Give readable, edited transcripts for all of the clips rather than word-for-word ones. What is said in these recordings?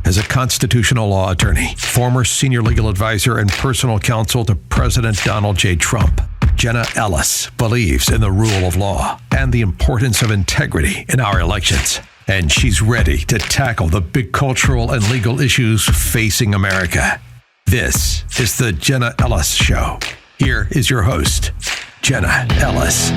As a constitutional law attorney, former senior legal advisor and personal counsel to President Donald J. Trump, Jenna Ellis believes in the rule of law and the importance of integrity in our elections. And she's ready to tackle the big cultural and legal issues facing America. This is the Jenna Ellis Show. Here is your host, Jenna Ellis.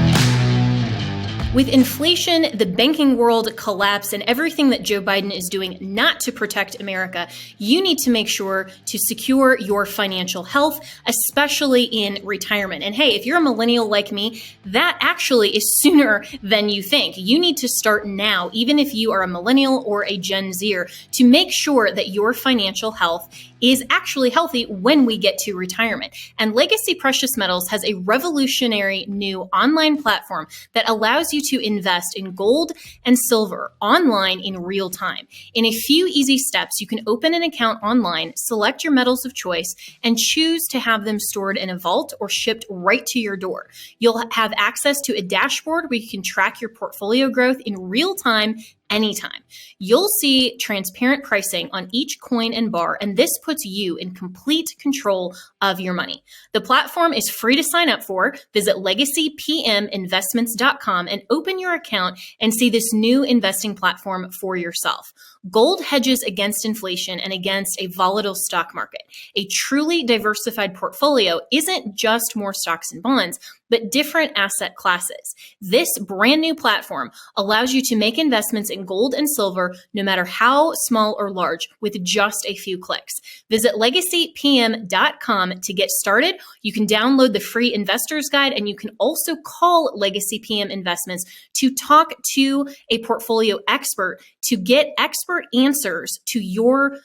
With inflation, the banking world collapse, and everything that Joe Biden is doing not to protect America, you need to make sure to secure your financial health, especially in retirement. And hey, if you're a millennial like me, that actually is sooner than you think. You need to start now, even if you are a millennial or a Gen Zer, to make sure that your financial health is actually healthy when we get to retirement. And Legacy Precious Metals has a revolutionary new online platform that allows you to invest in gold and silver online in real time. In a few easy steps, you can open an account online, select your metals of choice, and choose to have them stored in a vault or shipped right to your door. You'll have access to a dashboard where you can track your portfolio growth in real time anytime. You'll see transparent pricing on each coin and bar, and this puts you in complete control of your money. The platform is free to sign up for. Visit legacypminvestments.com and open your account and see this new investing platform for yourself. Gold hedges against inflation and against a volatile stock market. A truly diversified portfolio isn't just more stocks and bonds, but different asset classes. This brand new platform allows you to make investments in gold and silver, no matter how small or large, with just a few clicks. Visit legacypm.com to get started. You can download the free investor's guide, and you can also call Legacy PM Investments to talk to a portfolio expert to get expert answers to your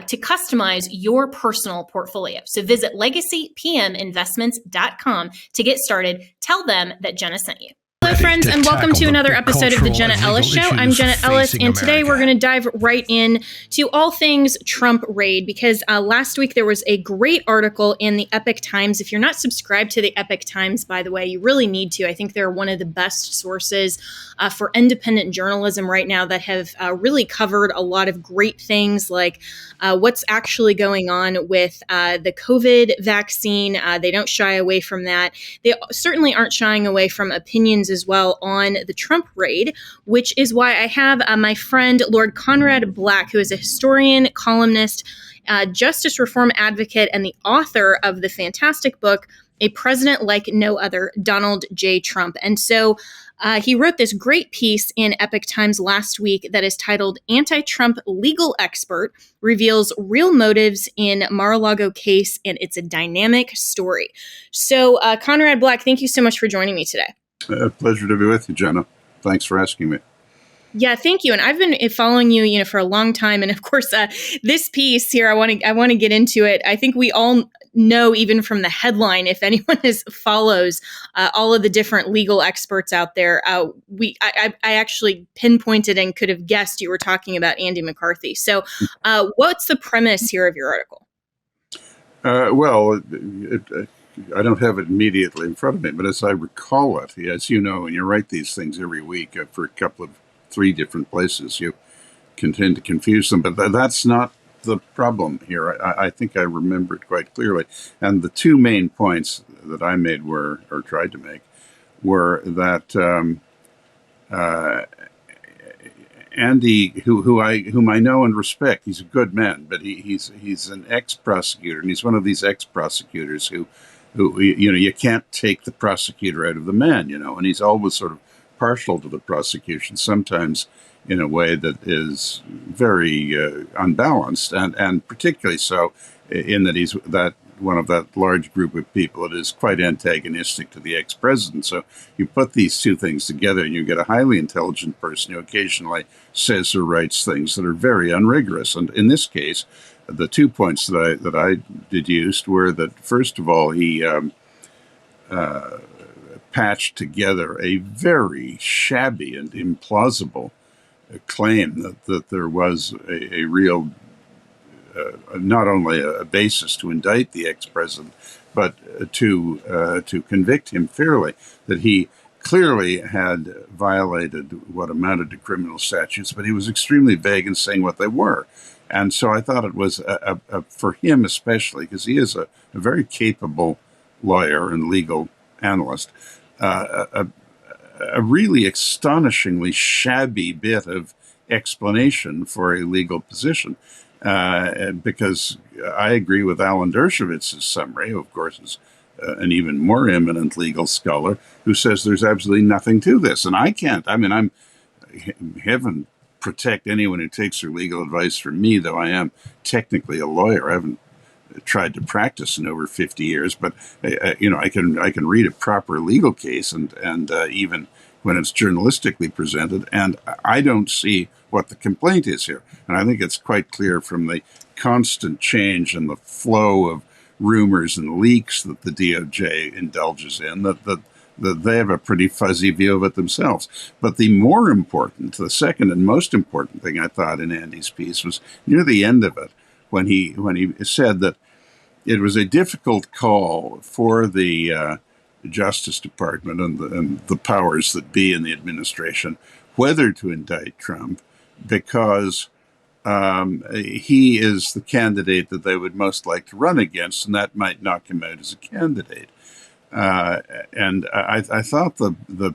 to customize your personal portfolio. So visit legacypminvestments.com to get started. Tell them that Jenna sent you. Hello, friends, and welcome to another episode of the Jenna Ellis Show. I'm Jenna Ellis, and today we're going to dive right in to all things Trump raid, because last week there was a great article in the Epoch Times. If you're not subscribed to the Epoch Times, by the way, you really need to. I think they're one of the best sources for independent journalism right now that have really covered a lot of great things, like what's actually going on with the COVID vaccine. They don't shy away from that. They certainly aren't shying away from opinions as well on the Trump raid, which is why I have my friend Lord Conrad Black, who is a historian, columnist, justice reform advocate, and the author of the fantastic book, A President Like No Other, Donald J. Trump. And so he wrote this great piece in Epoch Times last week that is titled Anti-Trump Legal Expert Reveals Real Motives in Mar-a-Lago Case, and it's a dynamic story. So Conrad Black, thank you so much for joining me today. A pleasure to be with you, Jenna. Thanks for asking me. Yeah, thank you. And I've been following you, for a long time. And of course, this piece here, I want to get into it. I think we all know, even from the headline, if anyone follows all of the different legal experts out there, I actually pinpointed and could have guessed you were talking about Andy McCarthy. So, what's the premise here of your article? I don't have it immediately in front of me, but as I recall it, as you know, and you write these things every week for a couple of 3 different places, you can tend to confuse them, but that's not the problem here. I think I remember it quite clearly. And the 2 main points that I made or tried to make, were that Andy, whom I know and respect, he's a good man, but he's an ex-prosecutor, and he's one of these ex-prosecutors who you can't take the prosecutor out of the man, and he's always sort of partial to the prosecution, sometimes in a way that is very unbalanced, and particularly so in that he's one of that large group of people that is quite antagonistic to the ex-president. So you put these 2 things together and you get a highly intelligent person who occasionally says or writes things that are very unrigorous. And in this case, the 2 points that I deduced were that, first of all, he patched together a very shabby and implausible claim that there was a real, not only a basis to indict the ex-president, but to convict him fairly, that he clearly had violated what amounted to criminal statutes, but he was extremely vague in saying what they were. And so I thought it was, for him especially, because he is a very capable lawyer and legal analyst, a really astonishingly shabby bit of explanation for a legal position. Because I agree with Alan Dershowitz's summary, who of course is an even more eminent legal scholar, who says there's absolutely nothing to this. And I can't. I mean, heaven protect anyone who takes their legal advice from me, though I am technically a lawyer. I haven't tried to practice in over 50 years, but I can read a proper legal case, and even when it's journalistically presented, and I don't see what the complaint is here. And I think it's quite clear from the constant change and the flow of rumors and leaks that the DOJ indulges in that they have a pretty fuzzy view of it themselves. But the second and most important thing I thought in Andy's piece was near the end of it, when he said that it was a difficult call for the Justice Department and the powers that be in the administration whether to indict Trump, because he is the candidate that they would most like to run against, and that might knock him out as a candidate. And I thought the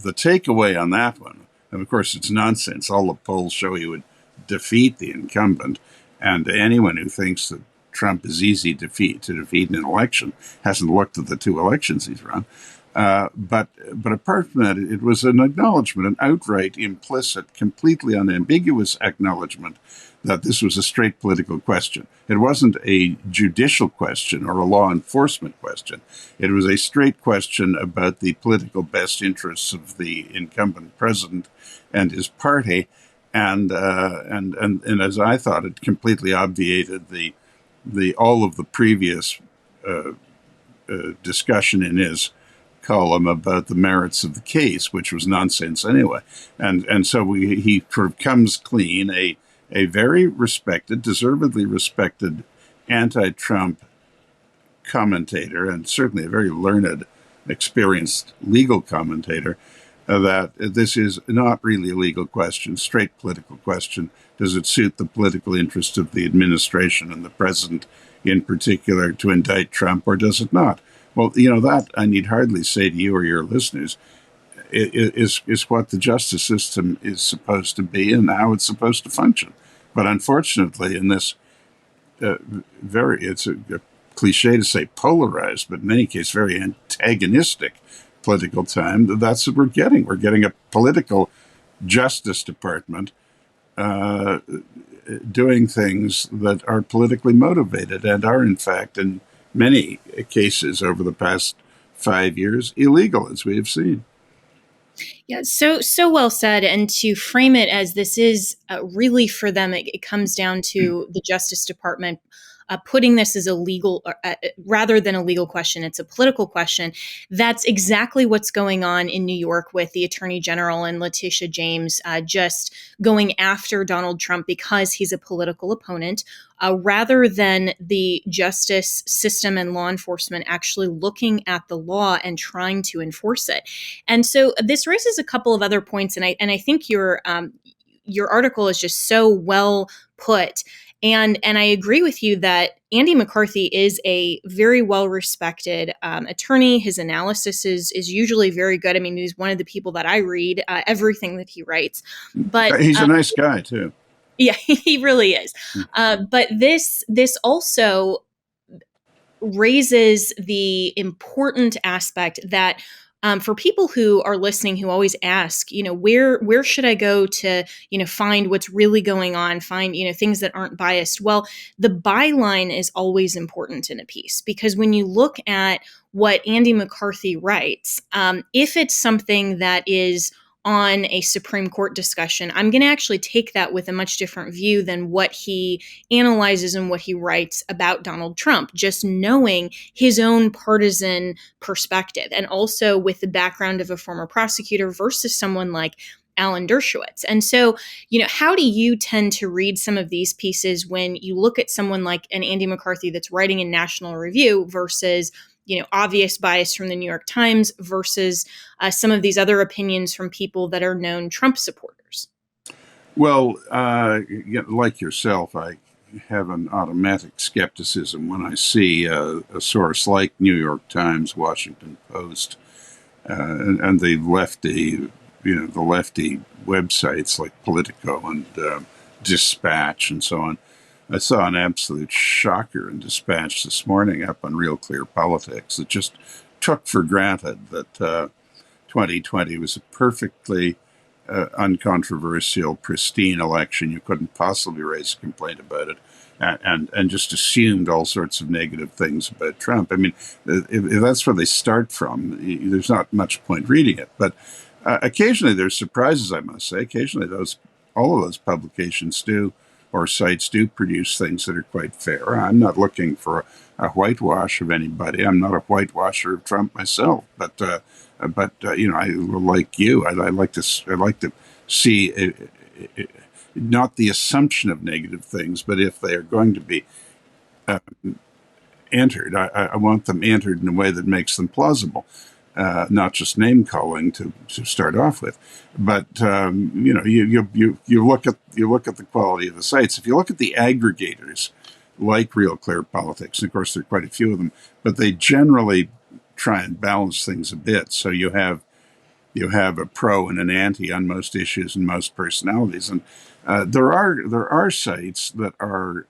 takeaway on that one, and of course it's nonsense. All the polls show he would defeat the incumbent, and anyone who thinks that Trump is easy to defeat in an election hasn't looked at the two elections he's run. But apart from that, it was an acknowledgement, an outright, implicit, completely unambiguous acknowledgement that this was a straight political question. It wasn't a judicial question or a law enforcement question. It was a straight question about the political best interests of the incumbent president and his party, and as I thought, it completely obviated all of the previous discussion in his column about the merits of the case, which was nonsense anyway. And so he sort of comes clean, a very respected, deservedly respected anti-Trump commentator, and certainly a very learned, experienced legal commentator, that this is not really a legal question, straight political question. Does it suit the political interests of the administration and the president in particular to indict Trump, or does it not? Well, that I need hardly say to you or your listeners is what the justice system is supposed to be and how it's supposed to function. But unfortunately, in this it's a cliche to say polarized, but in any case, very antagonistic political time, that's what we're getting. We're getting a political Justice Department doing things that are politically motivated and are, in fact, in many cases over the past 5 years, illegal, as we have seen. Yeah, so well said. And to frame it as this is really for them, it comes down to the Justice Department putting this as a legal, rather than a legal question, it's a political question. That's exactly what's going on in New York with the Attorney General and Letitia James just going after Donald Trump because he's a political opponent, rather than the justice system and law enforcement actually looking at the law and trying to enforce it. And so this raises a couple of other points, and I think your article is just so well put. And I agree with you that Andy McCarthy is a very well-respected attorney. His analysis is usually very good. I mean, he's one of the people that I read everything that he writes. But he's a nice guy too. Yeah, he really is. But this also raises the important aspect that for people who are listening, who always ask, where should I go to, find what's really going on, find, things that aren't biased? Well, the byline is always important in a piece, because when you look at what Andy McCarthy writes, if it's something that is on a Supreme Court discussion, I'm going to actually take that with a much different view than what he analyzes and what he writes about Donald Trump, just knowing his own partisan perspective, and also with the background of a former prosecutor versus someone like Alan Dershowitz. And so, how do you tend to read some of these pieces when you look at someone like an Andy McCarthy that's writing in National Review versus obvious bias from the New York Times versus some of these other opinions from people that are known Trump supporters? Well, like yourself, I have an automatic skepticism when I see a source like New York Times, Washington Post, and the lefty, the lefty websites like Politico and Dispatch and so on. I saw an absolute shocker in Dispatch this morning up on Real Clear Politics that just took for granted that 2020 was a perfectly uncontroversial, pristine election. You couldn't possibly raise a complaint about it, and just assumed all sorts of negative things about Trump. I mean, if that's where they start from, there's not much point reading it. But occasionally there's surprises, I must say. Occasionally all of those publications or sites do produce things that are quite fair. I'm not looking for a whitewash of anybody. I'm not a whitewasher of Trump myself, but I like you. I like to see not the assumption of negative things, but if they are going to be entered, I want them entered in a way that makes them plausible. Not just name calling to start off with, but you look at the quality of the sites. If you look at the aggregators like Real Clear Politics, and of course there are quite a few of them, but they generally try and balance things a bit. So you have a pro and an anti on most issues and most personalities, and there are sites that are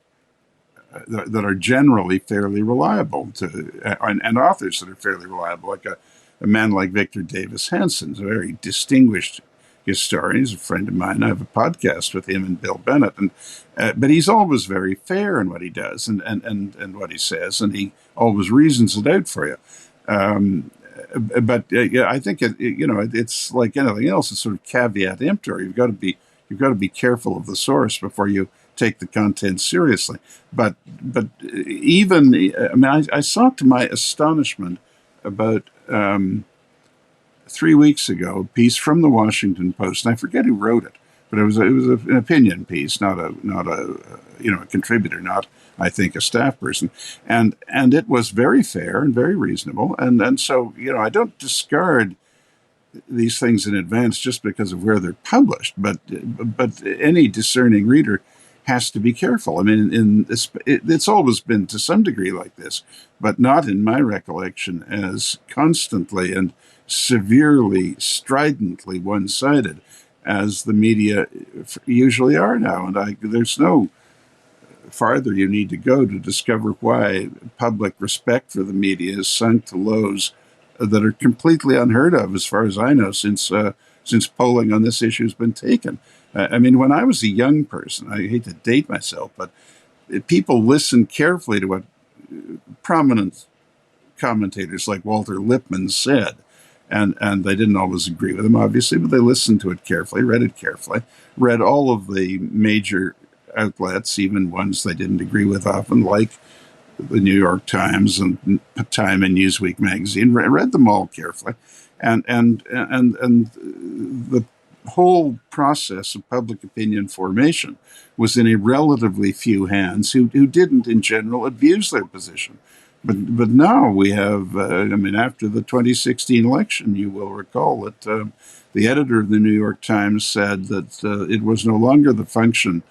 generally fairly reliable and authors that are fairly reliable, like a man like Victor Davis Hanson, a very distinguished historian. He's a friend of mine. I have a podcast with him and Bill Bennett, and but he's always very fair in what he does and what he says, and he always reasons it out for you. I think it's like anything else. It's sort of caveat emptor. You've got to be careful of the source before you take the content seriously. But even I saw, to my astonishment, about 3 weeks ago, a piece from the Washington Post, and I forget who wrote it, but it was an opinion piece, not a contributor, not, I think, a staff person, and it was very fair and very reasonable, and so I don't discard these things in advance just because of where they're published, but any discerning reader has to be careful. I mean, it's always been to some degree like this, but not in my recollection as constantly and severely, stridently one-sided as the media usually are now. And there's no farther you need to go to discover why public respect for the media has sunk to lows that are completely unheard of, as far as I know, since polling on this issue has been taken. I mean, when I was a young person, I hate to date myself, but people listened carefully to what prominent commentators like Walter Lippmann said. And they didn't always agree with him, obviously, but they listened to it carefully, read it carefully, read all of the major outlets, even ones they didn't agree with often, like the New York Times and Time and Newsweek magazine, read them all carefully. And the whole process of public opinion formation was in a relatively few hands who didn't, in general, abuse their position. But now we have, after the 2016 election, you will recall that the editor of the New York Times said that it was no longer the function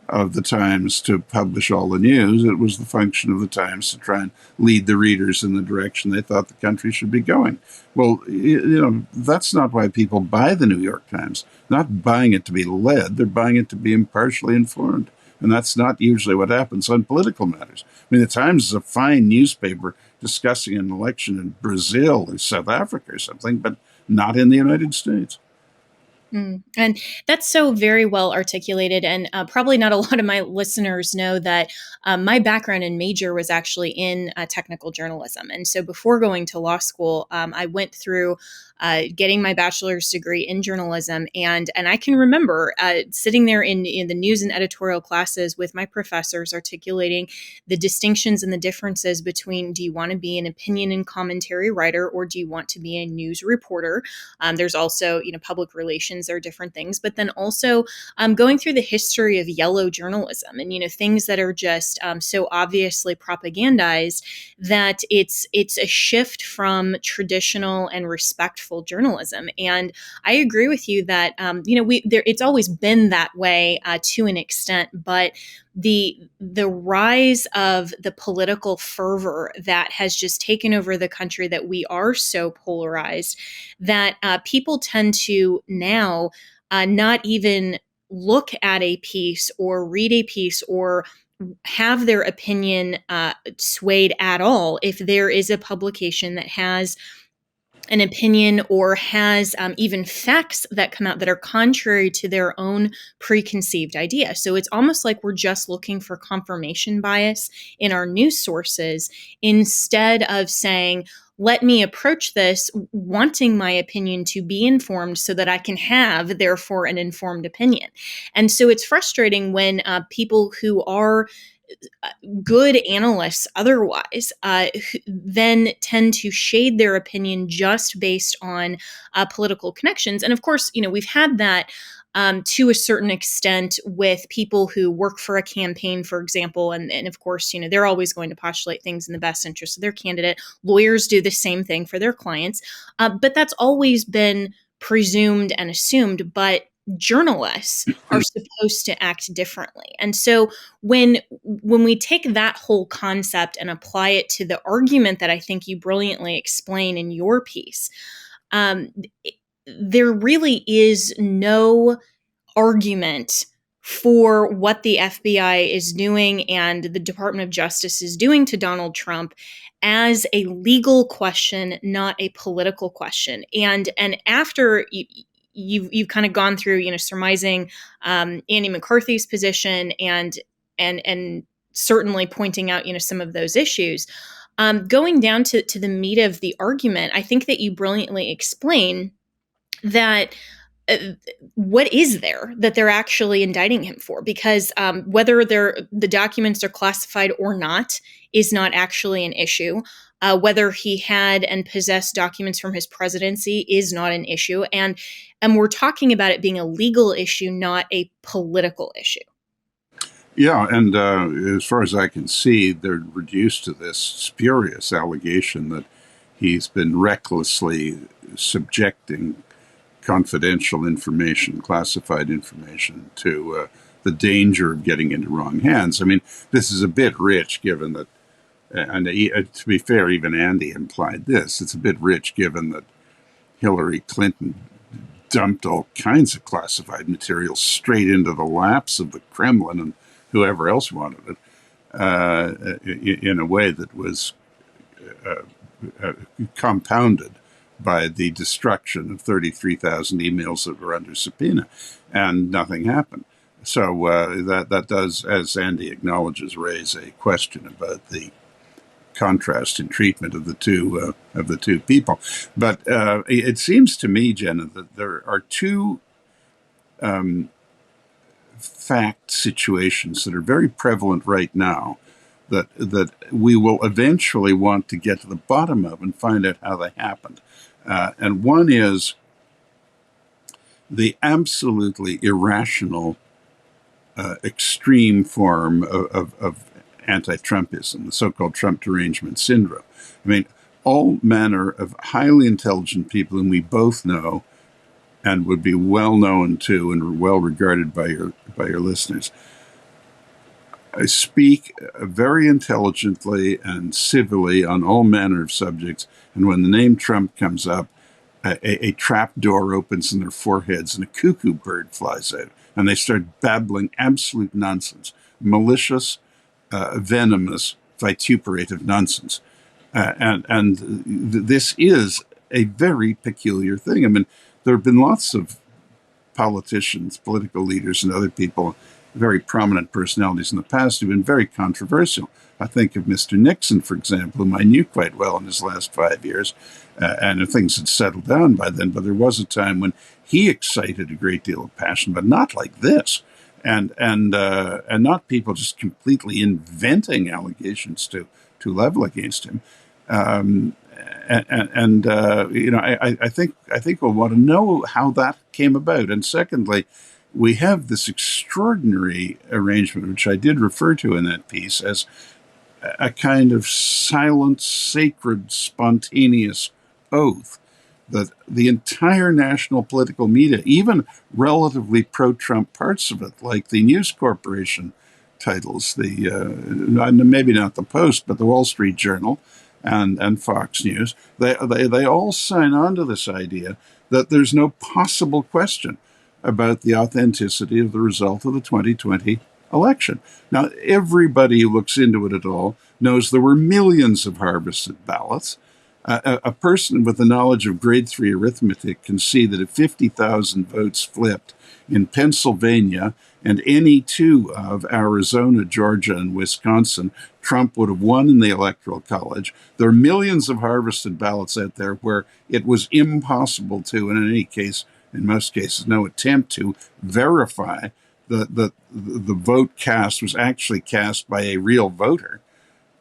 of the Times to publish all the news. It was the function of the Times to try and lead the readers in the direction they thought the country should be going. Well, that's not why people buy the New York Times. Not buying it to be led, they're buying it to be impartially informed. And that's not usually what happens on political matters. I mean, the Times is a fine newspaper discussing an election in Brazil or South Africa or something, but not in the United States. And that's so very well articulated. And probably not a lot of my listeners know that my background and major was actually in technical journalism. And so before going to law school, I went through getting my bachelor's degree in journalism. And I can remember sitting there in the news and editorial classes with my professors articulating the distinctions and the differences between, do you want to be an opinion and commentary writer, or do you want to be a news reporter? There's also, public relations, there are different things, but then also going through the history of yellow journalism and, things that are just so obviously propagandized that it's a shift from traditional and respectful journalism. And I agree with you that, it's always been that way to an extent, but the rise of the political fervor that has just taken over the country, that we are so polarized that people tend to now not even look at a piece or read a piece or have their opinion swayed at all if there is a publication that has an opinion or has even facts that come out that are contrary to their own preconceived idea. So it's almost like we're just looking for confirmation bias in our news sources instead of saying, let me approach this wanting my opinion to be informed so that I can have, therefore, an informed opinion. And so it's frustrating when people who are good analysts otherwise then tend to shade their opinion just based on political connections. And of course, we've had that to a certain extent with people who work for a campaign, for example. And of course, they're always going to postulate things in the best interest of their candidate. Lawyers do the same thing for their clients. But that's always been presumed and assumed. But journalists are supposed to act differently. And so when we take that whole concept and apply it to the argument that I think you brilliantly explain in your piece, there really is no argument for what the FBI is doing and the Department of Justice is doing to Donald Trump as a legal question, not a political question. And after you've kind of gone through, surmising Andy McCarthy's position and certainly pointing out, some of those issues. Going down to the meat of the argument, I think that you brilliantly explain that what is there that they're actually indicting him for? Because whether the documents are classified or not is not actually an issue. Whether he had and possessed documents from his presidency is not an issue. And we're talking about it being a legal issue, not a political issue. Yeah, and as far as I can see, they're reduced to this spurious allegation that he's been recklessly subjecting confidential information, classified information, to the danger of getting into wrong hands. I mean, this is a bit rich given that, and to be fair, even Andy implied this, it's a bit rich given that Hillary Clinton dumped all kinds of classified material straight into the laps of the Kremlin and whoever else wanted it in a way that was compounded by the destruction of 33,000 emails that were under subpoena, and nothing happened. So that does, as Andy acknowledges, raise a question about the contrast in treatment of the two people. But it seems to me, Jenna, that there are two fact situations that are very prevalent right now that we will eventually want to get to the bottom of and find out how they happened. And one is the absolutely irrational, extreme form of anti-Trumpism, the so-called Trump derangement syndrome. I mean, all manner of highly intelligent people whom we both know and would be well known to and well regarded by your listeners, speak very intelligently and civilly on all manner of subjects, and when the name Trump comes up, a trap door opens in their foreheads and a cuckoo bird flies out, and they start babbling absolute nonsense, malicious, venomous, vituperative nonsense. And this is a very peculiar thing. I mean, there have been lots of politicians, political leaders, and other people very prominent personalities in the past who've been very controversial. I think of Mr. Nixon, for example, whom I knew quite well in his last 5 years, and things had settled down by then. But there was a time when he excited a great deal of passion, but not like this, and not people just completely inventing allegations to level against him. I think we'll want to know how that came about. And secondly, we have this extraordinary arrangement, which I did refer to in that piece as a kind of silent, sacred, spontaneous oath that the entire national political media, even relatively pro-Trump parts of it, like the News Corporation titles, maybe not the Post, but the Wall Street Journal and Fox News, they all sign on to this idea that there's no possible question about the authenticity of the result of the 2020 election. Now, everybody who looks into it at all knows there were millions of harvested ballots. A person with the knowledge of grade 3 arithmetic can see that if 50,000 votes flipped in Pennsylvania and any two of Arizona, Georgia, and Wisconsin, Trump would have won in the Electoral College. There are millions of harvested ballots out there where it was impossible to, and in any case, in most cases, no attempt to verify that the vote cast was actually cast by a real voter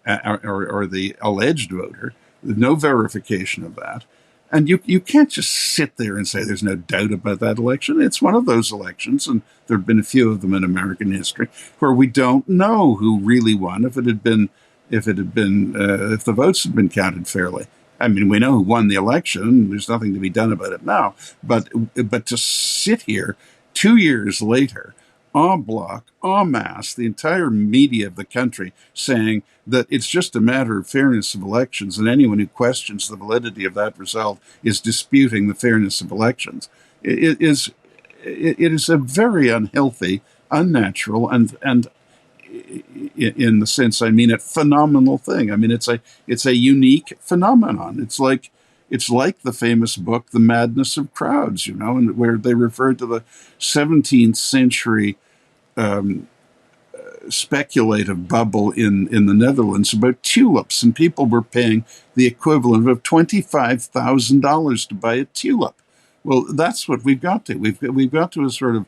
or the alleged voter. There's no verification of that. And you can't just sit there and say there's no doubt about that election. It's one of those elections, and there have been a few of them in American history, where we don't know who really won if the votes had been counted fairly. I mean, we know who won the election. There's nothing to be done about it now. But to sit here 2 years later, en bloc, en masse, the entire media of the country saying that it's just a matter of fairness of elections, and anyone who questions the validity of that result is disputing the fairness of elections. It is a very unhealthy, unnatural, and in the sense I mean it, phenomenal thing. I mean, it's a unique phenomenon. It's like the famous book, The Madness of Crowds, and where they referred to the 17th century speculative bubble in the Netherlands about tulips, and people were paying the equivalent of $25,000 to buy a tulip. Well, that's what we've got to. We've got to a sort of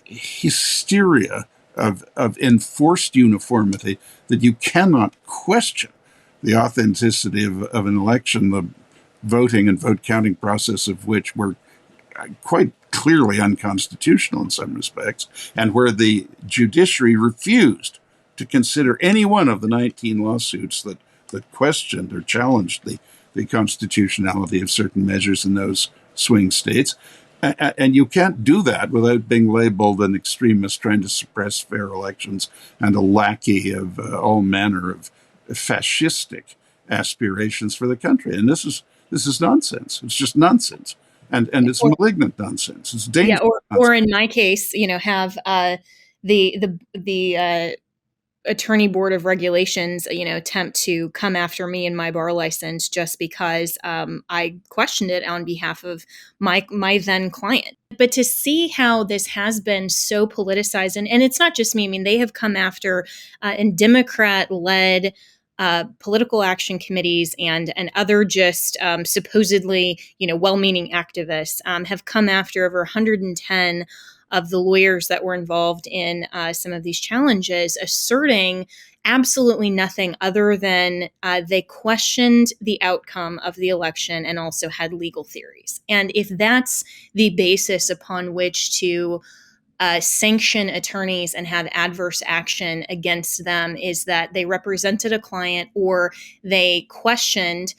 hysteria of enforced uniformity that you cannot question the authenticity of an election, the voting and vote counting process of which were quite clearly unconstitutional in some respects, and where the judiciary refused to consider any one of the 19 lawsuits that questioned or challenged the constitutionality of certain measures in those swing states. And you can't do that without being labeled an extremist trying to suppress fair elections and a lackey of all manner of fascistic aspirations for the country. And this is nonsense. It's just nonsense. And it's malignant nonsense. It's dangerous. Yeah, or in my case, have the Attorney Board of Regulations, attempt to come after me and my bar license just because I questioned it on behalf of my then client. But to see how this has been so politicized, and it's not just me. I mean, they have come after in Democrat-led political action committees and other just supposedly, well-meaning activists have come after over 110 of the lawyers that were involved in some of these challenges, asserting absolutely nothing other than they questioned the outcome of the election and also had legal theories. And if that's the basis upon which to sanction attorneys and have adverse action against them, is that they represented a client or they questioned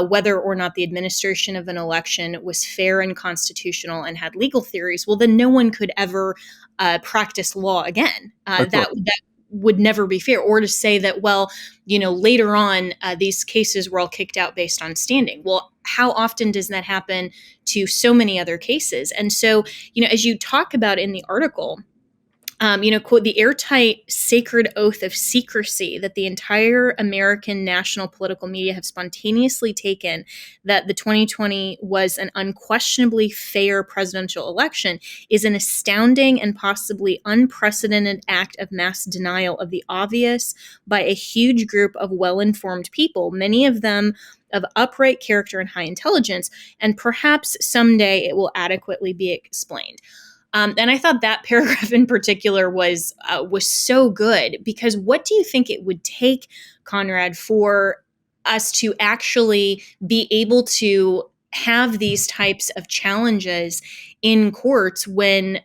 whether or not the administration of an election was fair and constitutional and had legal theories, well, then no one could ever practice law again. That would never be fair. Or to say that, well, later on, these cases were all kicked out based on standing. Well, how often does that happen to so many other cases? And so, as you talk about in the article, quote, the airtight sacred oath of secrecy that the entire American national political media have spontaneously taken that the 2020 was an unquestionably fair presidential election is an astounding and possibly unprecedented act of mass denial of the obvious by a huge group of well-informed people, many of them of upright character and high intelligence, and perhaps someday it will adequately be explained. And I thought that paragraph in particular was so good, because what do you think it would take, Conrad, for us to actually be able to have these types of challenges in courts when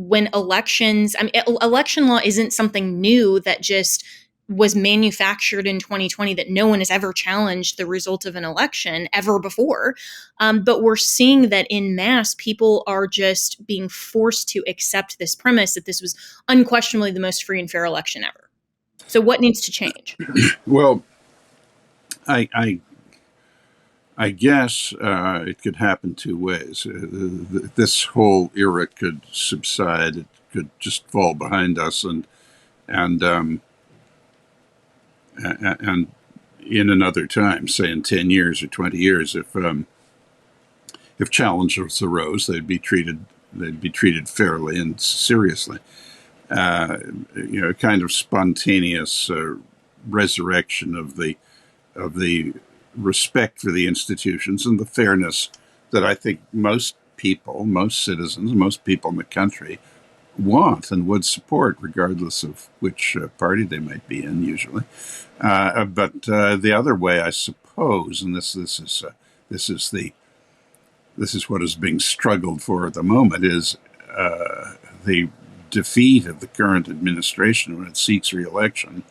elections? I mean, election law isn't something new that just was manufactured in 2020, that no one has ever challenged the result of an election ever before. But we're seeing that in mass, people are just being forced to accept this premise that this was unquestionably the most free and fair election ever. So what needs to change? Well, I guess it could happen two ways. This whole era could subside. It could just fall behind us, and in another time, say in 10 years or 20 years, if challenges arose, they'd be treated fairly and seriously. Kind of spontaneous resurrection of the respect for the institutions and the fairness that I think most people, most citizens, most people in the country want and would support, regardless of which party they might be in, usually. But the other way, I suppose, and this is what is being struggled for at the moment, is the defeat of the current administration when it seeks re-election,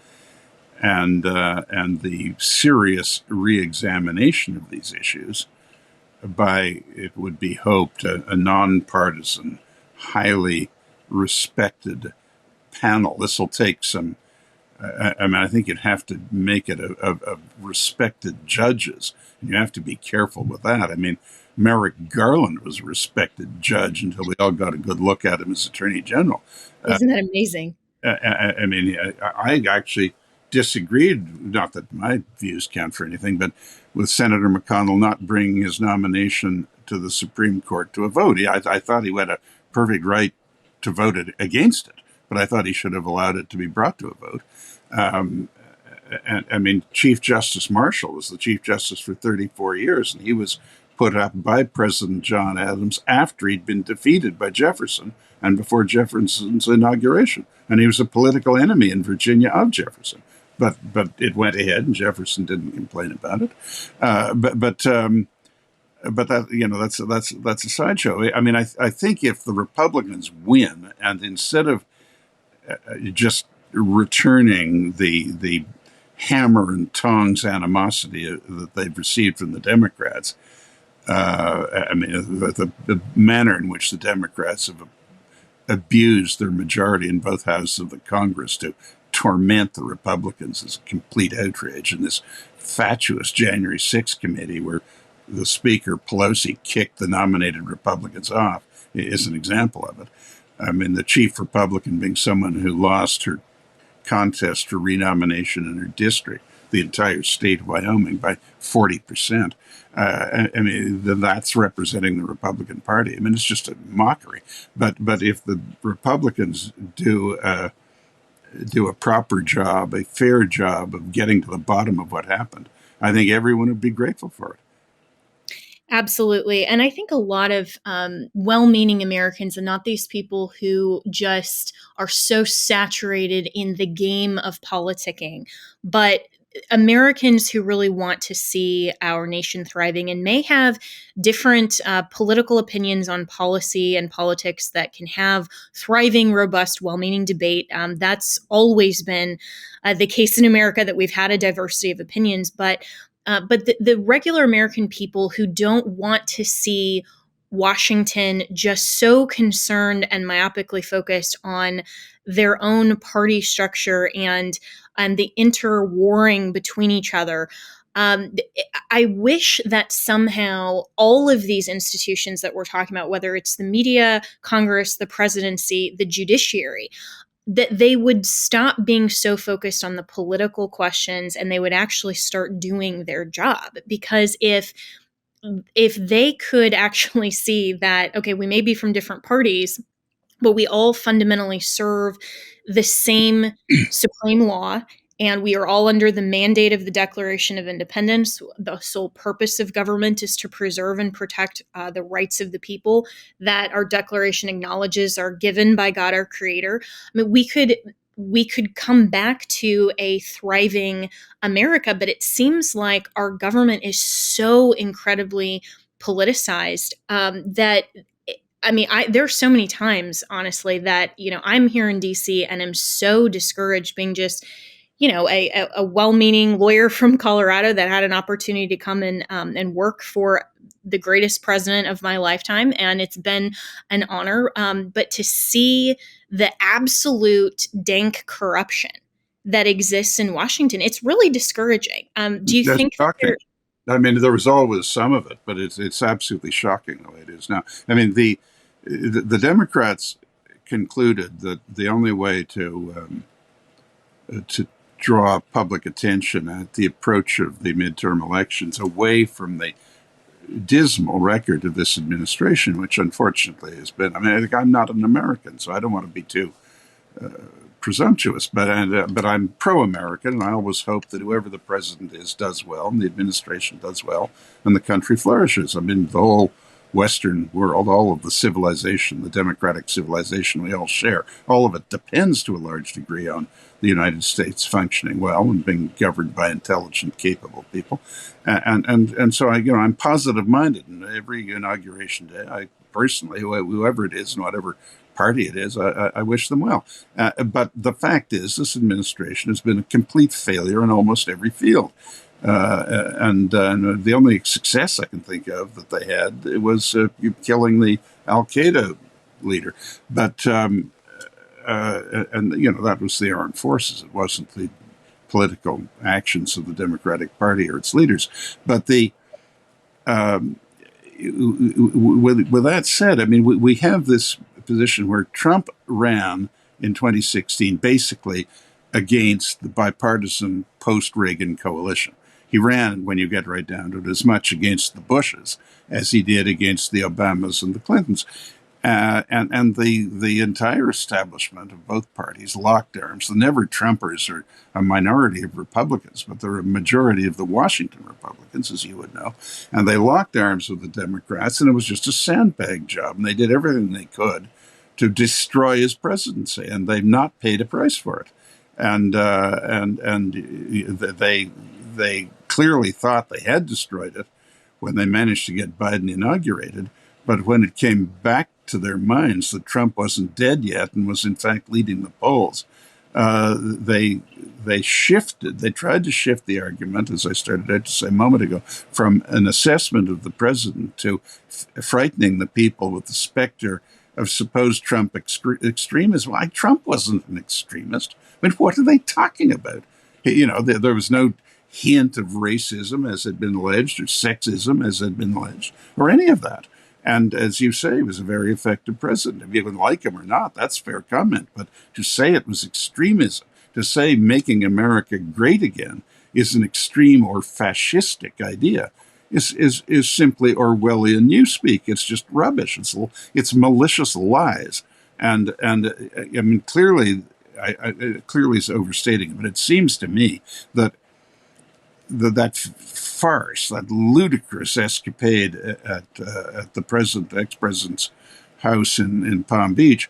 and the serious re-examination of these issues by, it would be hoped, a nonpartisan, highly respected panel. This will take some. I think you'd have to make it a respected judges, and you have to be careful with that. I mean, Merrick Garland was a respected judge until we all got a good look at him as Attorney General. Isn't that amazing? I actually disagreed, not that my views count for anything, but with Senator McConnell not bringing his nomination to the Supreme Court to a vote. I thought he had a perfect right to vote against it, but I thought he should have allowed it to be brought to a vote. Chief Justice Marshall was the Chief Justice for 34 years, and he was put up by President John Adams after he'd been defeated by Jefferson and before Jefferson's inauguration. And he was a political enemy in Virginia of Jefferson. But it went ahead, and Jefferson didn't complain about it. But that, that's a sideshow. I mean, I think if the Republicans win, and instead of just returning the hammer and tongs animosity that they've received from the Democrats, the manner in which the Democrats have abused their majority in both houses of the Congress to torment the Republicans is a complete outrage. And this fatuous January 6th committee, where the Speaker, Pelosi, kicked the nominated Republicans off, is an example of it. I mean, the chief Republican being someone who lost her contest for renomination in her district, the entire state of Wyoming, by 40%. That's representing the Republican Party. I mean, it's just a mockery. But if the Republicans do a proper job, a fair job of getting to the bottom of what happened, I think everyone would be grateful for it. Absolutely. And I think a lot of well-meaning Americans, and not these people who just are so saturated in the game of politicking, but Americans who really want to see our nation thriving and may have different political opinions on policy and politics that can have thriving, robust, well-meaning debate. That's always been the case in America, that we've had a diversity of opinions, but the regular American people who don't want to see Washington just so concerned and myopically focused on their own party structure and the interwarring between each other, I wish that somehow all of these institutions that we're talking about, whether it's the media, Congress, the presidency, the judiciary, that they would stop being so focused on the political questions and they would actually start doing their job. Because if they could actually see that, okay, we may be from different parties, but we all fundamentally serve the same supreme law, and we are all under the mandate of the Declaration of Independence. The sole purpose of government is to preserve and protect the rights of the people that our Declaration acknowledges are given by God, our Creator. I mean, we could come back to a thriving America, but it seems like our government is so incredibly politicized that I mean, there are so many times, honestly, that, I'm here in DC and I'm so discouraged being just, a well-meaning lawyer from Colorado that had an opportunity to come and work for the greatest president of my lifetime. And it's been an honor. But to see the absolute dank corruption that exists in Washington, it's really discouraging. Do you That's think shocking. I mean, there was always some of it, but it's absolutely shocking the way it is now. I mean, the Democrats concluded that the only way to draw public attention at the approach of the midterm elections away from the dismal record of this administration, which unfortunately has been, I mean, I'm not an American, so I don't want to be too presumptuous, but I'm pro-American, and I always hope that whoever the president is does well, and the administration does well, and the country flourishes. I mean, the whole Western world, all of the civilization, the democratic civilization we all share, all of it depends to a large degree on the United States functioning well and being governed by intelligent, capable people. And so I'm positive-minded, and every inauguration day, I personally, whoever it is and whatever party it is, I wish them well. But the fact is, this administration has been a complete failure in almost every field. And the only success I can think of that they had was killing the Al Qaeda leader. But that was the armed forces. It wasn't the political actions of the Democratic Party or its leaders. But with that said, I mean, we have this position where Trump ran in 2016 basically against the bipartisan post-Reagan coalition. He ran, when you get right down to it, as much against the Bushes as he did against the Obamas and the Clintons. And the entire establishment of both parties locked arms. The never-Trumpers are a minority of Republicans, but they're a majority of the Washington Republicans, as you would know. And they locked arms with the Democrats, and it was just a sandbag job. And they did everything they could to destroy his presidency, and they've not paid a price for it. And they clearly thought they had destroyed it when they managed to get Biden inaugurated. But when it came back to their minds that Trump wasn't dead yet and was in fact leading the polls, they shifted. They tried to shift the argument, as I started out to say a moment ago, from an assessment of the president to frightening the people with the specter of supposed Trump extremism. Why, Trump wasn't an extremist. I mean, what are they talking about? There was no hint of racism, as had been alleged, or sexism, as had been alleged, or any of that. And as you say, he was a very effective president. If you even like him or not, that's fair comment. But to say it was extremism, to say making America great again is an extreme or fascistic idea, is simply Orwellian newspeak. It's just rubbish. It's malicious lies. And I mean, clearly is overstating it, but it seems to me that that farce, that ludicrous escapade at the ex-president's house in Palm Beach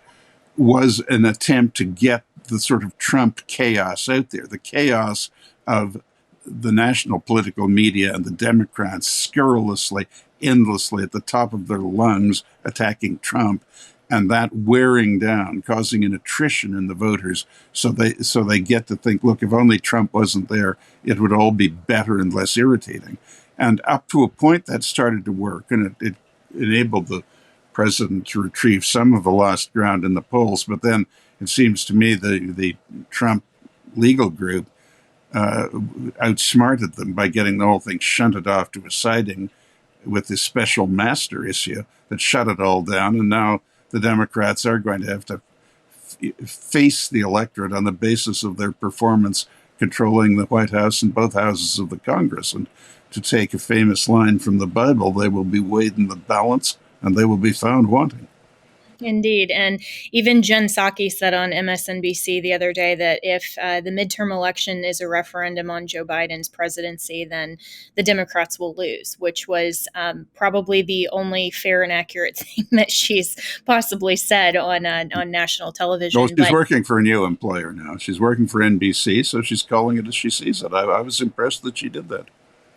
was an attempt to get the sort of Trump chaos out there, the chaos of the national political media and the Democrats scurrilously, endlessly at the top of their lungs attacking Trump, and that wearing down, causing an attrition in the voters, so they get to think, look, if only Trump wasn't there, it would all be better and less irritating. And up to a point, that started to work, and it enabled the president to retrieve some of the lost ground in the polls. But then it seems to me the Trump legal group outsmarted them by getting the whole thing shunted off to a siding with this special master issue that shut it all down. And now the Democrats are going to have to face the electorate on the basis of their performance controlling the White House and both houses of the Congress. And to take a famous line from the Bible, they will be weighed in the balance and they will be found wanting. Indeed. And even Jen Psaki said on MSNBC the other day that if the midterm election is a referendum on Joe Biden's presidency, then the Democrats will lose, which was probably the only fair and accurate thing that she's possibly said on national television. Well, she's working for a new employer now. She's working for NBC, so she's calling it as she sees it. I was impressed that she did that.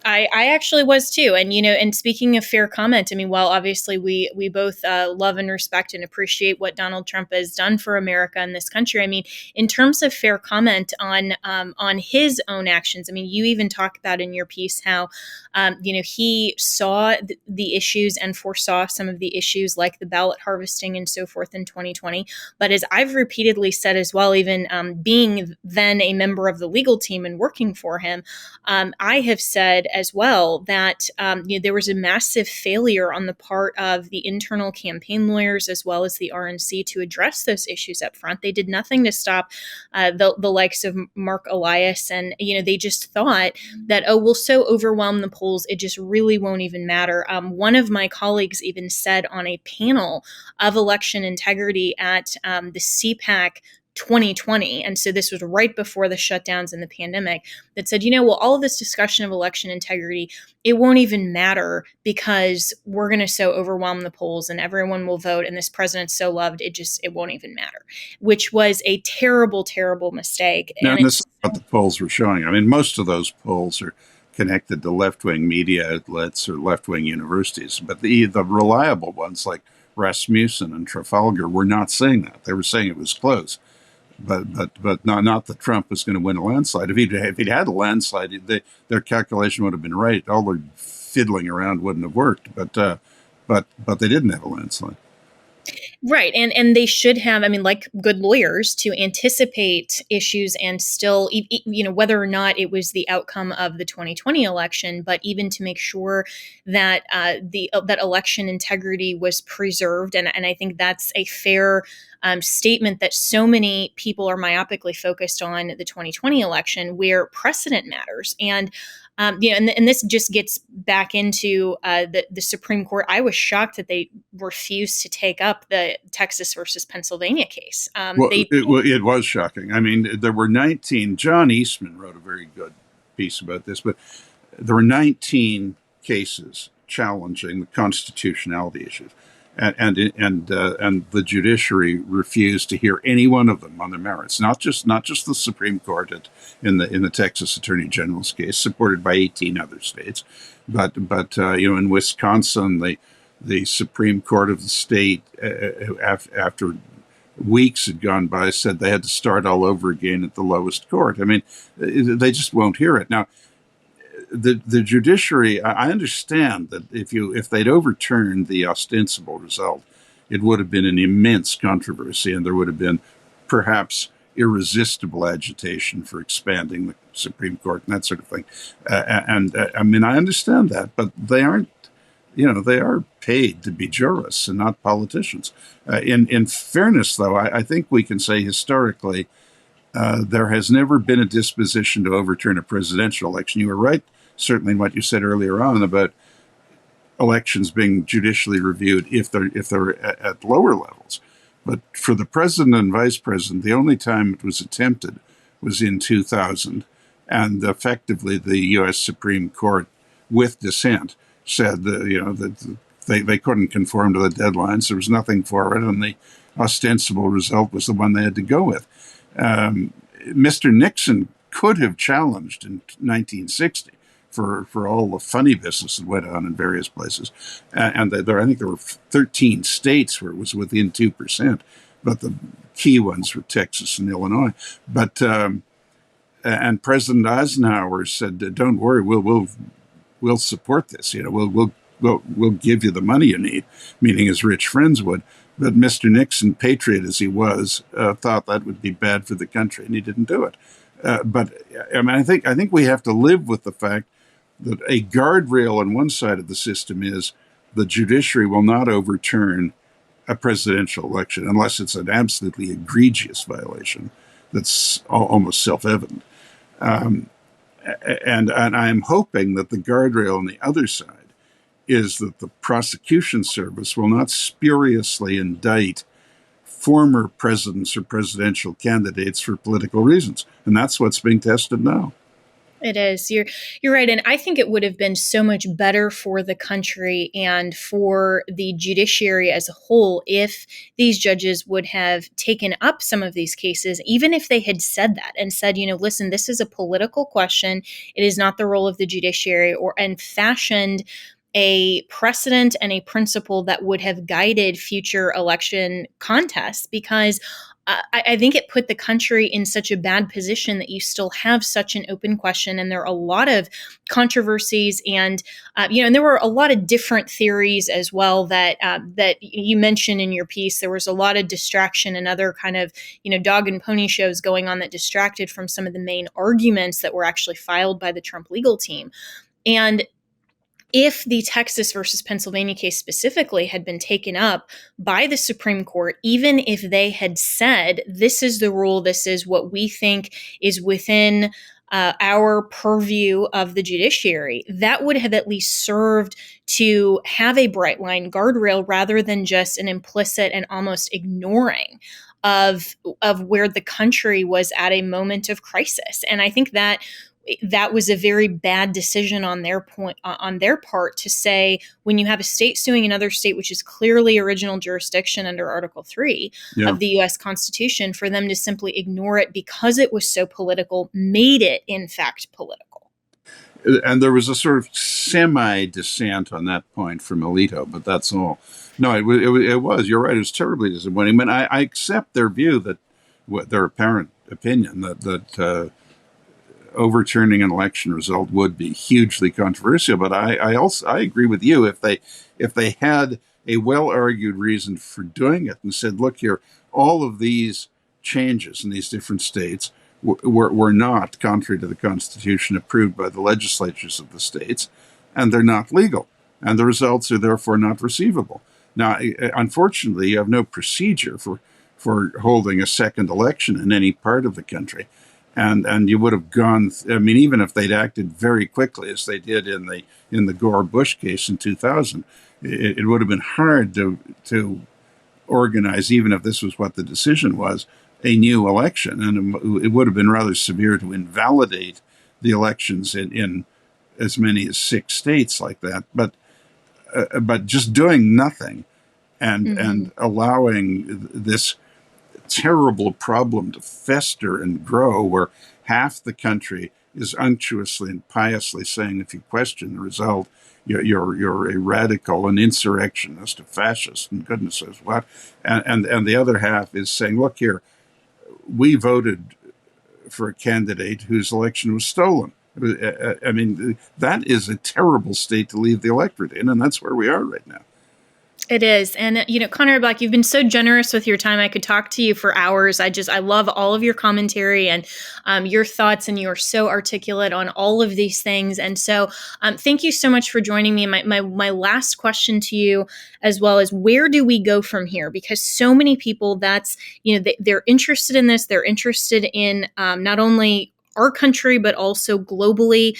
I actually was too. And, and speaking of fair comment, I mean, while obviously we both love and respect and appreciate what Donald Trump has done for America and this country, I mean, in terms of fair comment on his own actions, I mean, you even talk about in your piece how, he saw the issues and foresaw some of the issues like the ballot harvesting and so forth in 2020. But as I've repeatedly said as well, even being then a member of the legal team and working for him, I have said as well that there was a massive failure on the part of the internal campaign lawyers as well as the RNC to address those issues up front. They did nothing to stop the likes of Mark Elias, and they just thought that, we'll so overwhelm the polls, it just really won't even matter. One of my colleagues even said on a panel of election integrity at the CPAC 2020, and so this was right before the shutdowns and the pandemic, that said, well, all of this discussion of election integrity, it won't even matter because we're going to so overwhelm the polls and everyone will vote and this president's so loved, it won't even matter, which was a terrible, terrible mistake. Now, and this is what the polls were showing. I mean, most of those polls are connected to left-wing media outlets or left-wing universities, but the reliable ones like Rasmussen and Trafalgar were not saying that. They were saying it was close. But not that Trump was going to win a landslide. If he'd had a landslide, their calculation would have been right. All their fiddling around wouldn't have worked. But they didn't have a landslide. Right. And they should have, I mean, like good lawyers, to anticipate issues and still, whether or not it was the outcome of the 2020 election, but even to make sure that that election integrity was preserved. And I think that's a fair statement that so many people are myopically focused on the 2020 election, where precedent matters. And and this just gets back into the Supreme Court. I was shocked that they refused to take up the Texas versus Pennsylvania case. It was shocking. I mean, there were 19. John Eastman wrote a very good piece about this, but there were 19 cases challenging the constitutionality issues. And the judiciary refused to hear any one of them on their merits. Not just the Supreme Court in the Texas Attorney General's case, supported by 18 other states, but in Wisconsin, the Supreme Court of the state, after weeks had gone by, said they had to start all over again at the lowest court. I mean, they just won't hear it now. The judiciary, I understand that if they'd overturned the ostensible result, it would have been an immense controversy, and there would have been perhaps irresistible agitation for expanding the Supreme Court and that sort of thing. I mean, I understand that, but they aren't. They are paid to be jurists and not politicians. In fairness, though, I think we can say historically there has never been a disposition to overturn a presidential election. You were right, certainly, in what you said earlier on about elections being judicially reviewed if they're at lower levels. But for the president and vice president, the only time it was attempted was in 2000, and effectively the U.S. Supreme Court, with dissent, said that they couldn't conform to the deadlines. There was nothing for it, and the ostensible result was the one they had to go with. Mr. Nixon could have challenged in 1960 for all the funny business that went on in various places. I think there were 13 states where it was within 2%, but the key ones were Texas and Illinois. But and President Eisenhower said, "Don't worry, we'll support this. We'll give you the money you need," meaning his rich friends would. But Mr. Nixon, patriot as he was, thought that would be bad for the country, and he didn't do it. But I mean, I think we have to live with the fact that a guardrail on one side of the system is the judiciary will not overturn a presidential election unless it's an absolutely egregious violation that's almost self-evident. And I'm hoping that the guardrail on the other side is that the prosecution service will not spuriously indict former presidents or presidential candidates for political reasons. And that's what's being tested now. It is. You're right. And I think it would have been so much better for the country and for the judiciary as a whole if these judges would have taken up some of these cases, even if they had said that and said, listen, this is a political question. It is not the role of the judiciary, and fashioned a precedent and a principle that would have guided future election contests, because I think it put the country in such a bad position that you still have such an open question. And there are a lot of controversies and there were a lot of different theories as well that you mentioned in your piece. There was a lot of distraction and other kind of, dog and pony shows going on that distracted from some of the main arguments that were actually filed by the Trump legal team. And if the Texas versus Pennsylvania case specifically had been taken up by the Supreme Court, even if they had said, this is the rule, this is what we think is within our purview of the judiciary, that would have at least served to have a bright line guardrail rather than just an implicit and almost ignoring of where the country was at a moment of crisis. And I think that was a very bad decision on their part to say, when you have a state suing another state, which is clearly original jurisdiction under Article 3 of the U.S. Constitution, for them to simply ignore it because it was so political, made it, in fact, political. And there was a sort of semi-dissent on that point from Alito, but that's all. No, it was. You're right. It was terribly disappointing. I mean, I accept their view, that their apparent opinion that overturning an election result would be hugely controversial. But I agree with you. If they had a well-argued reason for doing it and said, look here, all of these changes in these different states were not, contrary to the Constitution, approved by the legislatures of the states, and they're not legal, and the results are therefore not receivable. Now, unfortunately, you have no procedure for holding a second election in any part of the country. And you would have gone, I mean, even if they'd acted very quickly, as they did in the Gore-Bush case in 2000, it would have been hard to organize, even if this was what the decision was, a new election. And it would have been rather severe to invalidate the elections in as many as 6 states like that. But just doing nothing and allowing this terrible problem to fester and grow, where half the country is unctuously and piously saying, if you question the result, you're a radical, an insurrectionist, a fascist, and goodness knows what. And the other half is saying, look here, we voted for a candidate whose election was stolen. I mean, that is a terrible state to leave the electorate in, and that's where we are right now. It is. And, Conrad Black, you've been so generous with your time. I could talk to you for hours. I love all of your commentary and your thoughts, and you are so articulate on all of these things. And so thank you so much for joining me. My last question to you as well is, where do we go from here? Because so many people, they're interested in this. They're interested in not only our country, but also globally,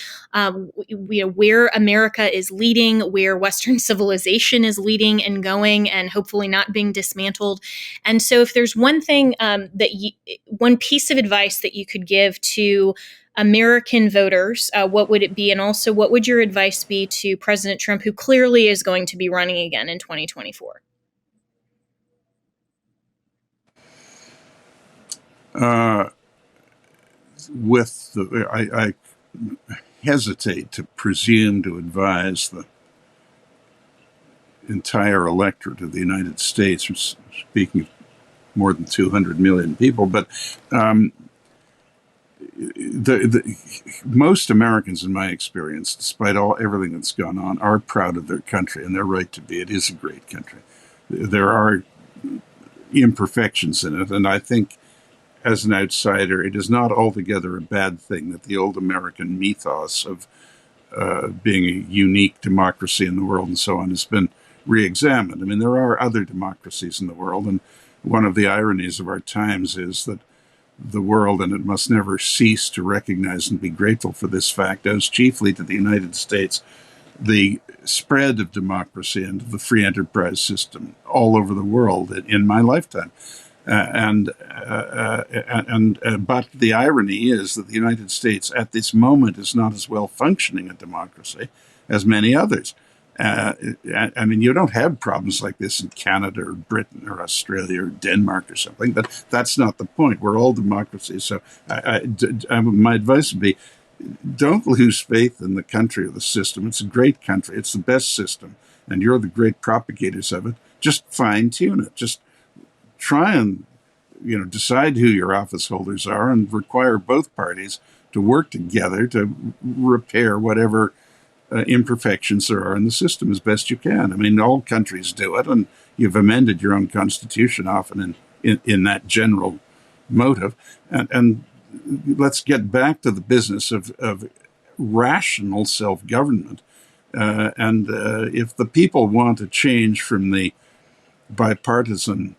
where America is leading, where Western civilization is leading and going, and hopefully not being dismantled. And so if there's one thing one piece of advice that you could give to American voters, what would it be? And also, what would your advice be to President Trump, who clearly is going to be running again in 2024? I hesitate to presume to advise the entire electorate of the United States, speaking of more than 200 million people, but most Americans, in my experience, despite everything that's gone on, are proud of their country, and they're right to be. It is a great country. There are imperfections in it, and I think as an outsider, it is not altogether a bad thing that the old American mythos of being a unique democracy in the world and so on has been re-examined. I mean, there are other democracies in the world, and one of the ironies of our times is that the world, and it must never cease to recognize and be grateful for this fact, owes chiefly to the United States the spread of democracy and the free enterprise system all over the world in my lifetime. But the irony is that the United States at this moment is not as well functioning a democracy as many others. I mean, you don't have problems like this in Canada or Britain or Australia or Denmark or something, but that's not the point. We're all democracies. So my advice would be, don't lose faith in the country or the system. It's a great country. It's the best system, and you're the great propagators of it. Just fine-tune it. Just try and decide who your office holders are and require both parties to work together to repair whatever imperfections there are in the system as best you can. I mean, all countries do it, and you've amended your own constitution often in that general motive. And let's get back to the business of rational self-government. And if the people want a change from the bipartisan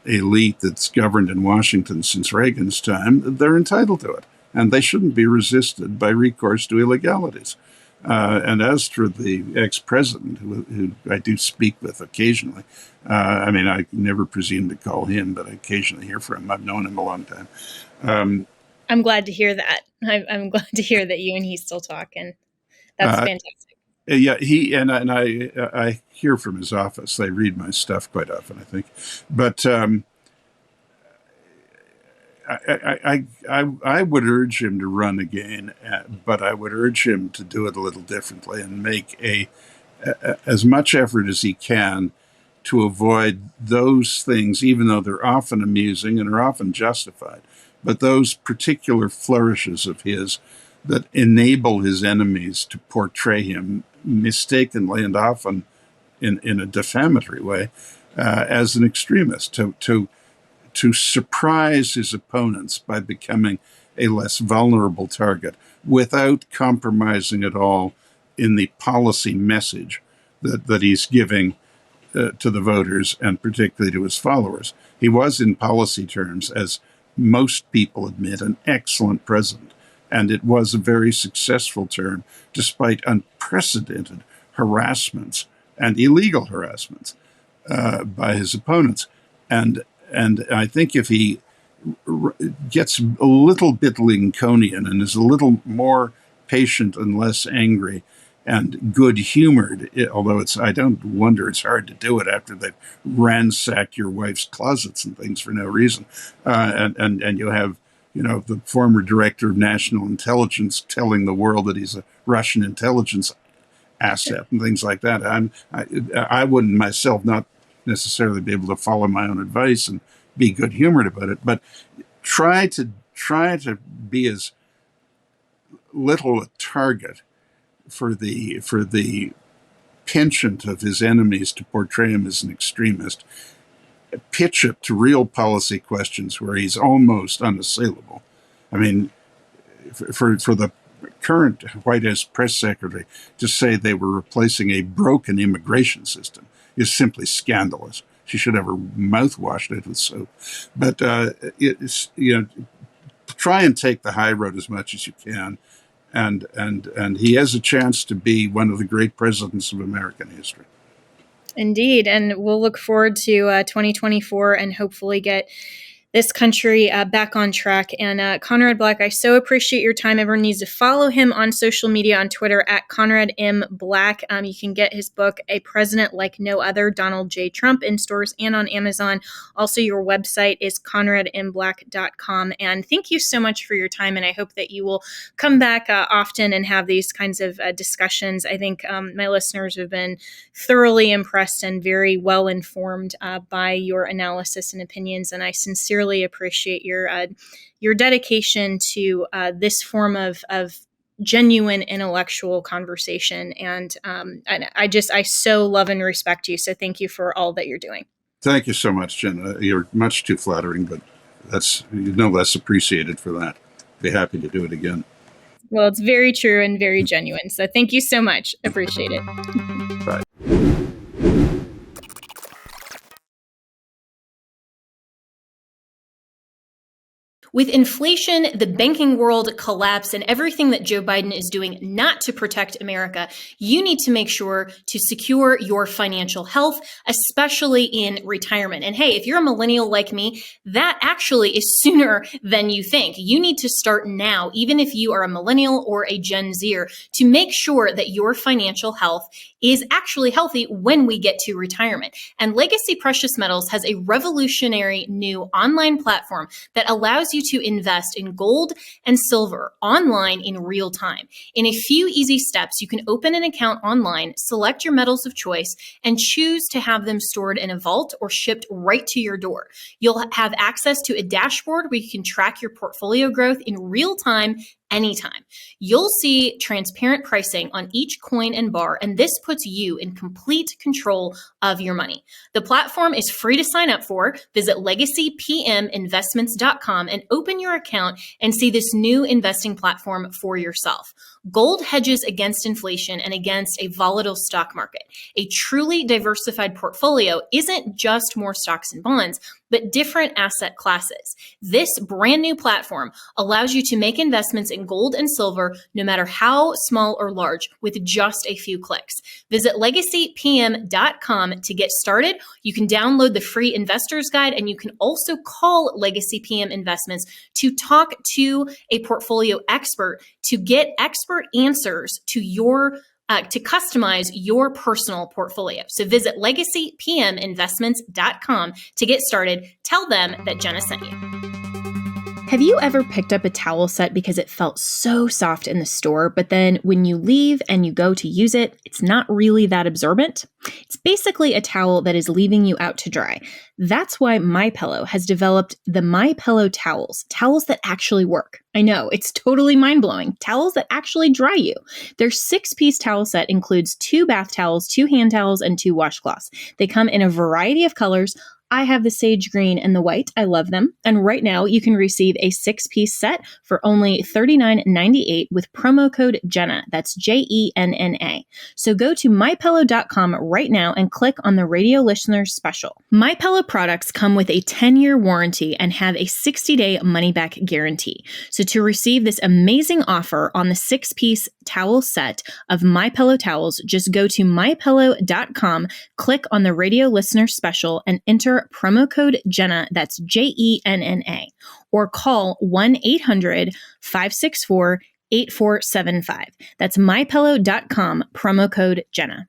elite that's governed in Washington since Reagan's time, they're entitled to it. And they shouldn't be resisted by recourse to illegalities. And as for the ex-president, who I do speak with occasionally, I mean, I never presume to call him, but I occasionally hear from him. I've known him a long time. I'm glad to hear that. I'm glad to hear that you and he still talk, and that's fantastic. Yeah, he and I hear from his office. They read my stuff quite often, I think. But I would urge him to run again, but I would urge him to do it a little differently and make as much effort as he can to avoid those things, even though they're often amusing and are often justified, but those particular flourishes of his that enable his enemies to portray him mistakenly and often in a defamatory way as an extremist, to surprise his opponents by becoming a less vulnerable target without compromising at all in the policy message that he's giving to the voters and particularly to his followers. He was, in policy terms, as most people admit, an excellent president. And it was a very successful term, despite unprecedented harassments and illegal harassments by his opponents. And I think if he gets a little bit Lincolnian and is a little more patient and less angry and good-humored, although I don't wonder it's hard to do it after they've ransacked your wife's closets and things for no reason, and you have the former director of national intelligence telling the world that he's a Russian intelligence asset and things like that. I wouldn't myself not necessarily be able to follow my own advice and be good-humored about it, but try to be as little a target for the penchant of his enemies to portray him as an extremist. Pitch it to real policy questions where he's almost unassailable. I mean, for the current White House press secretary to say they were replacing a broken immigration system is simply scandalous. She should have her mouth washed out with soap. But try and take the high road as much as you can, and he has a chance to be one of the great presidents of American history. Indeed. And we'll look forward to 2024 and hopefully get this country back on track. And Conrad Black, I so appreciate your time. Everyone needs to follow him on social media, on Twitter at Conrad M. Black. You can get his book, A President Like No Other, Donald J. Trump, in stores and on Amazon. Also, your website is conradmblack.com. And thank you so much for your time. And I hope that you will come back often and have these kinds of discussions. I think my listeners have been thoroughly impressed and very well informed by your analysis and opinions. And I sincerely appreciate your dedication to this form of genuine intellectual conversation, and I so love and respect you. So thank you for all that you're doing. Thank you so much, Jenna. You're much too flattering, but that's no less appreciated for that. Be happy to do it again. Well, it's very true and very genuine. So thank you so much. Appreciate it. Bye. With inflation, the banking world collapse, and everything that Joe Biden is doing not to protect America, you need to make sure to secure your financial health, especially in retirement. And hey, if you're a millennial like me, that actually is sooner than you think. You need to start now, even if you are a millennial or a Gen Zer, to make sure that your financial health is actually healthy when we get to retirement. And Legacy Precious Metals has a revolutionary new online platform that allows you to invest in gold and silver online in real time. In a few easy steps, you can open an account online, select your metals of choice, and choose to have them stored in a vault or shipped right to your door. You'll have access to a dashboard where you can track your portfolio growth in real time anytime. You'll see transparent pricing on each coin and bar, and this puts you in complete control of your money. The platform is free to sign up for. Visit legacypminvestments.com and open your account and see this new investing platform for yourself. Gold hedges against inflation and against a volatile stock market. A truly diversified portfolio isn't just more stocks and bonds, but different asset classes. This brand new platform allows you to make investments in gold and silver, no matter how small or large, with just a few clicks. Visit legacypm.com to get started. You can download the free investor's guide, and you can also call Legacy PM Investments to talk to a portfolio expert to get expert answers to your to customize your personal portfolio. So visit legacypminvestments.com to get started. Tell them that Jenna sent you. Have you ever picked up a towel set because it felt so soft in the store, but then when you leave and you go to use it, it's not really that absorbent? It's basically a towel that is leaving you out to dry. That's why MyPillow has developed the MyPillow towels that actually work. I know, it's totally mind-blowing. Towels that actually dry you. Their 6-piece towel set includes 2 bath towels, 2 hand towels, and 2 washcloths. They come in a variety of colors. I have the sage green and the white. I love them. And right now you can receive a 6-piece set for only $39.98 with promo code Jenna. That's JENNA. So go to mypillow.com right now and click on the radio listeners special. MyPillow products come with a 10-year warranty and have a 60-day money-back guarantee. So to receive this amazing offer on the 6-piece towel set of MyPillow towels, just go to mypillow.com, click on the radio listener special, and enter promo code Jenna, that's JENNA, or call 1-800-564-8475. That's mypillow.com, promo code Jenna.